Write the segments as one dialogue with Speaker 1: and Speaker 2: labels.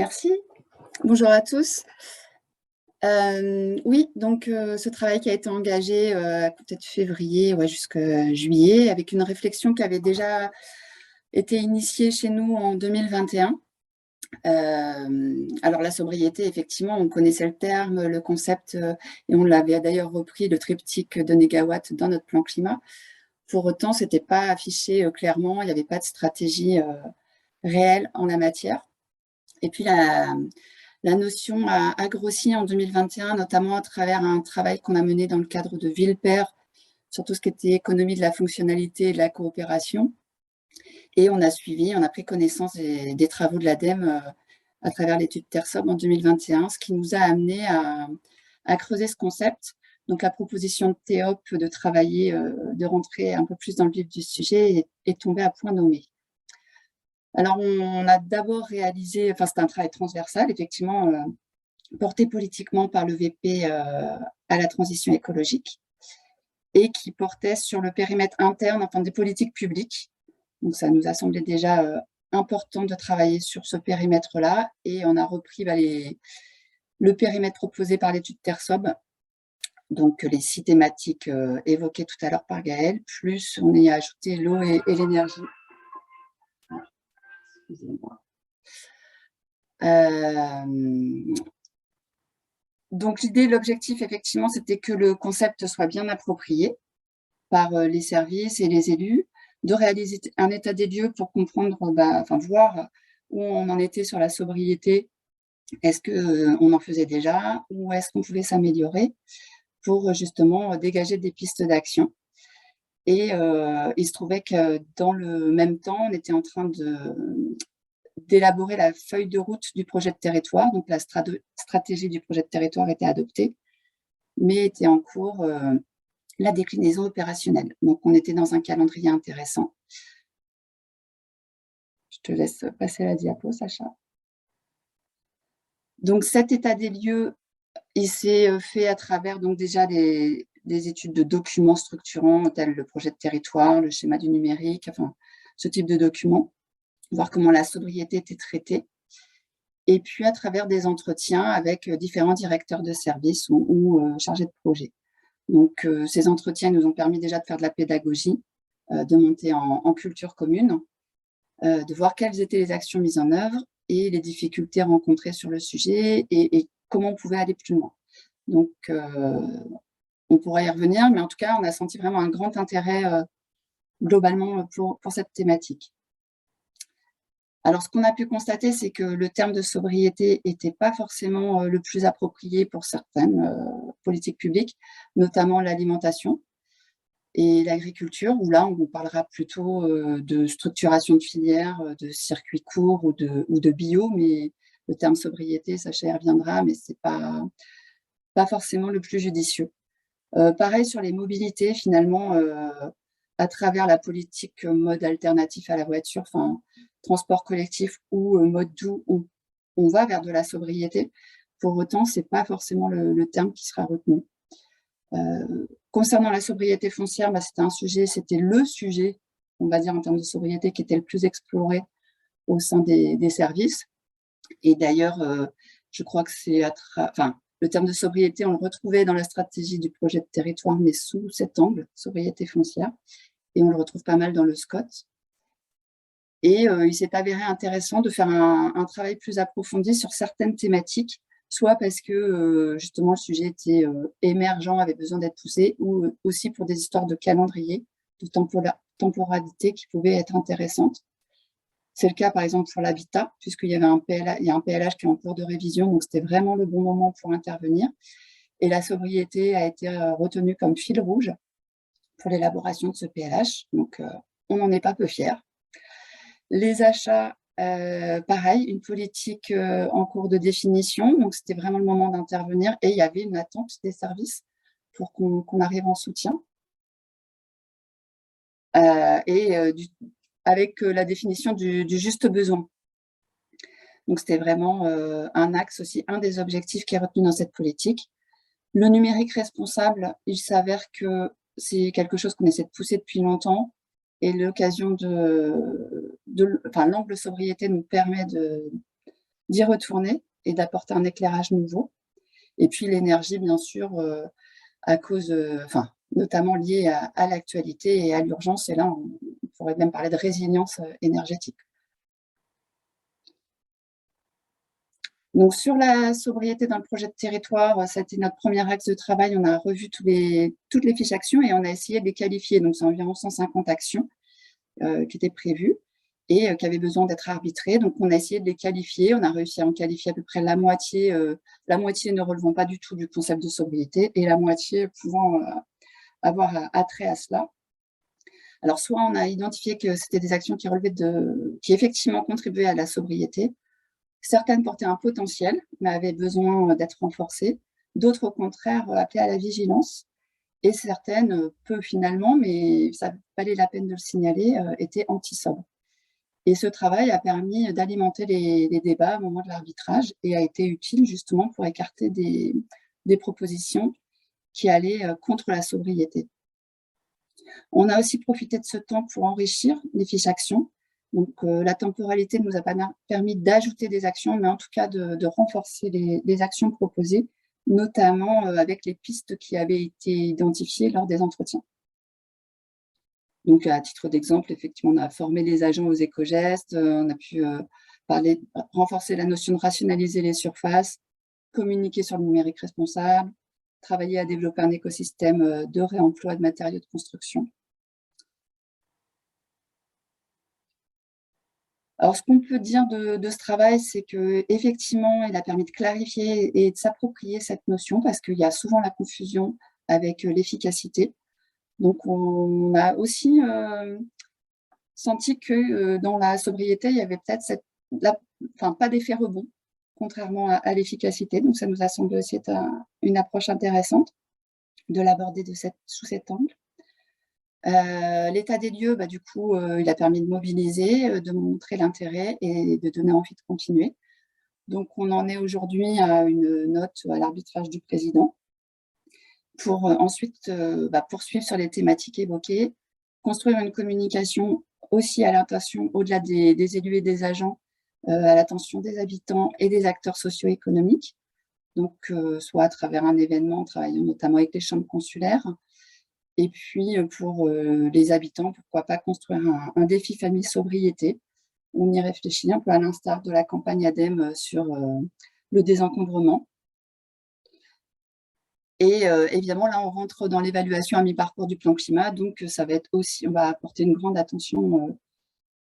Speaker 1: Merci. Bonjour à tous. Oui, donc ce travail qui a été engagé, à compter de février, ouais, jusque juillet, avec une réflexion qui avait déjà été initiée chez nous en 2021. Alors la sobriété, effectivement, on connaissait le terme, le concept, et on l'avait d'ailleurs repris, le triptyque de Négawatt, dans notre plan climat. Pour autant, c'était pas affiché, clairement, il y avait pas de stratégie, réelle en la matière. Et puis la notion a grossi en 2021, notamment à travers un travail qu'on a mené dans le cadre de Ville-Pair, sur tout ce qui était économie de la fonctionnalité et de la coopération. Et on a pris connaissance des travaux de l'ADEME, à travers l'étude TERSOB en 2021, ce qui nous a amené à creuser ce concept. Donc la proposition de TEOP de travailler, de rentrer un peu plus dans le vif du sujet est tombée à point nommé. Alors on a d'abord réalisé, enfin c'est un travail transversal effectivement, porté politiquement par le VP, à la transition écologique, et qui portait sur le périmètre interne, enfin des politiques publiques. Donc ça nous a semblé déjà, important de travailler sur ce périmètre-là, et on a repris, le périmètre proposé par l'étude TERSOB, donc les 6 thématiques, évoquées tout à l'heure par Gaëlle, plus on y a ajouté l'eau et l'énergie. Ah, excusez-moi. Donc l'idée, l'objectif effectivement, c'était que le concept soit bien approprié par, les services et les élus, de réaliser un état des lieux pour comprendre, enfin voir où on en était sur la sobriété. Est-ce que, on en faisait déjà, ou est-ce qu'on pouvait s'améliorer pour, justement, dégager des pistes d'action. Et il se trouvait que dans le même temps, on était en train d'élaborer la feuille de route du projet de territoire. Donc la stratégie du projet de territoire était adoptée, mais était en cours, la déclinaison opérationnelle. Donc on était dans un calendrier intéressant. Je te laisse passer la diapo, Sacha. Donc cet état des lieux, il s'est, fait à travers donc déjà des études de documents structurants tels le projet de territoire, le schéma du numérique, enfin ce type de documents, voir comment la sobriété était traitée. Et puis à travers des entretiens avec, différents directeurs de services ou chargés de projet. Donc ces entretiens nous ont permis déjà de faire de la pédagogie, de monter en culture commune, de voir quelles étaient les actions mises en œuvre et les difficultés rencontrées sur le sujet, et comment on pouvait aller plus loin. Donc on pourra y revenir, mais en tout cas, on a senti vraiment un grand intérêt, globalement, pour cette thématique. Alors, ce qu'on a pu constater, c'est que le terme de sobriété était pas forcément, le plus approprié pour certaines, politiques publiques, notamment l'alimentation et l'agriculture, où là, on parlera plutôt, de structuration de filières, de circuits courts ou de bio, mais le terme sobriété, Sacha y reviendra, mais c'est pas forcément le plus judicieux. Pareil sur les mobilités finalement, à travers la politique, mode alternatif à la voiture, enfin transport collectif ou, mode doux, on va vers de la sobriété. Pour autant, c'est pas forcément le terme qui sera retenu. Concernant la sobriété foncière, c'était le sujet, on va dire en termes de sobriété, qui était le plus exploré au sein des services. Et d'ailleurs, je crois que c'est le terme de sobriété, on le retrouvait dans la stratégie du projet de territoire, mais sous cet angle, sobriété foncière, et on le retrouve pas mal dans le SCOT. Et il s'est avéré intéressant de faire un travail plus approfondi sur certaines thématiques, soit parce que, justement le sujet était, émergent, avait besoin d'être poussé, ou, aussi pour des histoires de calendrier, de temporalité qui pouvaient être intéressantes. C'est le cas, par exemple, pour l'habitat, puisqu'il y avait il y a un PLH qui est en cours de révision, donc c'était vraiment le bon moment pour intervenir. Et la sobriété a été, retenue comme fil rouge pour l'élaboration de ce PLH, donc on n'en est pas peu fiers. Les achats, pareil, une politique, en cours de définition, donc c'était vraiment le moment d'intervenir, et il y avait une attente des services pour qu'on arrive en soutien. Et avec, la définition du juste besoin. Donc c'était vraiment, un axe aussi, un des objectifs qui est retenu dans cette politique. Le numérique responsable, il s'avère que c'est quelque chose qu'on essaie de pousser depuis longtemps, et l'occasion l'angle sobriété nous permet d'y retourner et d'apporter un éclairage nouveau. Et puis l'énergie, bien sûr, à cause, enfin, notamment liée à l'actualité et à l'urgence. Et là, on pourrait même parler de résilience énergétique. Donc sur la sobriété dans le projet de territoire, ça a été notre premier axe de travail. On a revu toutes les fiches actions et on a essayé de les qualifier. Donc c'est environ 150 actions qui étaient prévues et qui avaient besoin d'être arbitrées. Donc on a essayé de les qualifier. On a réussi à en qualifier à peu près la moitié ne relevant pas du tout du concept de sobriété et la moitié pouvant avoir attrait à cela. Alors soit on a identifié que c'était des actions qui effectivement contribuaient à la sobriété. Certaines portaient un potentiel, mais avaient besoin d'être renforcées. D'autres, au contraire, appelaient à la vigilance. Et certaines, peu finalement, mais ça valait la peine de le signaler, étaient anti-sobres. Et ce travail a permis d'alimenter les débats au moment de l'arbitrage et a été utile justement pour écarter des propositions qui allaient contre la sobriété. On a aussi profité de ce temps pour enrichir les fiches actions. Donc, la temporalité ne nous a pas permis d'ajouter des actions, mais en tout cas de renforcer les actions proposées, notamment avec les pistes qui avaient été identifiées lors des entretiens. Donc, à titre d'exemple, effectivement, on a formé les agents aux éco-gestes, on a pu renforcer la notion de rationaliser les surfaces, communiquer sur le numérique responsable, travailler à développer un écosystème de réemploi de matériaux de construction. Alors, ce qu'on peut dire de ce travail, c'est qu'effectivement, il a permis de clarifier et de s'approprier cette notion parce qu'il y a souvent la confusion avec l'efficacité. Donc, on a aussi senti que dans la sobriété, il y avait peut-être pas d'effet rebond, contrairement à l'efficacité. Donc, ça nous a semblé aussi être une approche intéressante de l'aborder sous cet angle. L'état des lieux, du coup, il a permis de mobiliser, de montrer l'intérêt et de donner envie de continuer. Donc on en est aujourd'hui à une note à l'arbitrage du président pour, ensuite, poursuivre sur les thématiques évoquées, construire une communication aussi à l'intention, au-delà des élus et des agents, à l'attention des habitants et des acteurs socio-économiques. Donc soit à travers un événement, en travaillant notamment avec les chambres consulaires. Et puis, pour les habitants, pourquoi pas construire un défi famille sobriété. On y réfléchit un peu à l'instar de la campagne ADEME sur le désencombrement. Et évidemment, là, on rentre dans l'évaluation à mi-parcours du plan climat, donc ça va être aussi, on va apporter une grande attention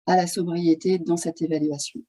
Speaker 1: à la sobriété dans cette évaluation.